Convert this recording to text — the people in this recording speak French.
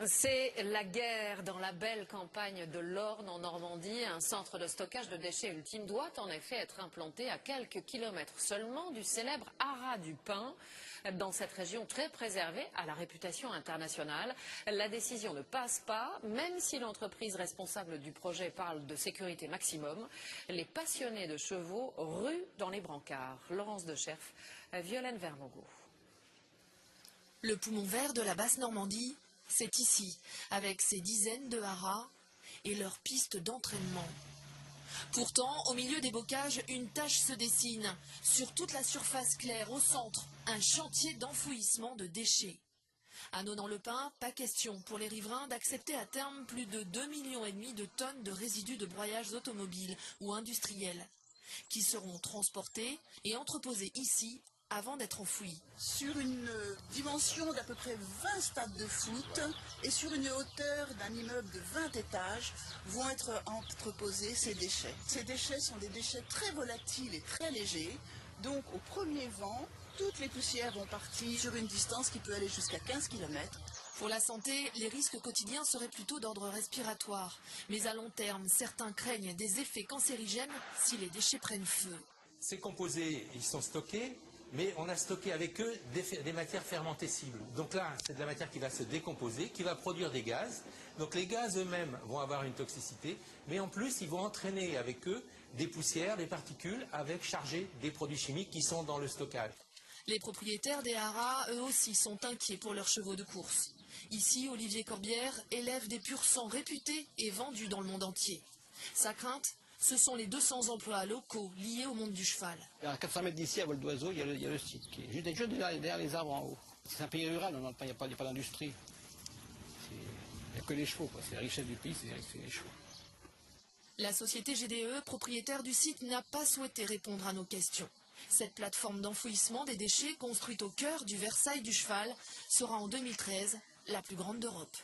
C'est la guerre dans la belle campagne de l'Orne en Normandie. Un centre de stockage de déchets ultime doit en effet être implanté à quelques kilomètres seulement du célèbre Haras du Pin. Dans cette région très préservée à la réputation internationale, la décision ne passe pas, même si l'entreprise responsable du projet parle de sécurité maximum. Les passionnés de chevaux ruent dans les brancards. Laurence de Cherf, Violaine Vermongo. Le poumon vert de la Basse-Normandie, c'est ici, avec ses dizaines de haras et leurs pistes d'entraînement. Pourtant, au milieu des bocages, une tache se dessine. Sur toute la surface claire, au centre, un chantier d'enfouissement de déchets. À Nonant-le-Pin, pas question pour les riverains d'accepter à terme plus de 2,5 millions de tonnes de résidus de broyages automobiles ou industriels, qui seront transportés et entreposés ici avant d'être enfouis. Sur une dimension d'à peu près 20 stades de foot et sur une hauteur d'un immeuble de 20 étages vont être entreposés ces déchets. Ces déchets sont des déchets très volatiles et très légers, donc au premier vent, toutes les poussières vont partir sur une distance qui peut aller jusqu'à 15 km. Pour la santé, les risques quotidiens seraient plutôt d'ordre respiratoire. Mais à long terme, certains craignent des effets cancérigènes si les déchets prennent feu. Ces composés, ils sont stockés, mais on a stocké avec eux des matières fermentescibles. Donc là, c'est de la matière qui va se décomposer, qui va produire des gaz. Donc les gaz eux-mêmes vont avoir une toxicité, mais en plus, ils vont entraîner avec eux des poussières, des particules, avec chargés des produits chimiques qui sont dans le stockage. Les propriétaires des haras, eux aussi, sont inquiets pour leurs chevaux de course. Ici, Olivier Corbière élève des pur sang réputés et vendus dans le monde entier. Sa crainte, ce sont les 200 emplois locaux liés au monde du cheval. À 400 mètres d'ici, à vol d'oiseau, il y a le site qui est juste derrière les arbres en haut. C'est un pays rural, il n'y a pas d'industrie. Il n'y a que les chevaux, c'est la richesse du pays, c'est les chevaux. La société GDE, propriétaire du site, n'a pas souhaité répondre à nos questions. Cette plateforme d'enfouissement des déchets, construite au cœur du Versailles du cheval, sera en 2013 la plus grande d'Europe.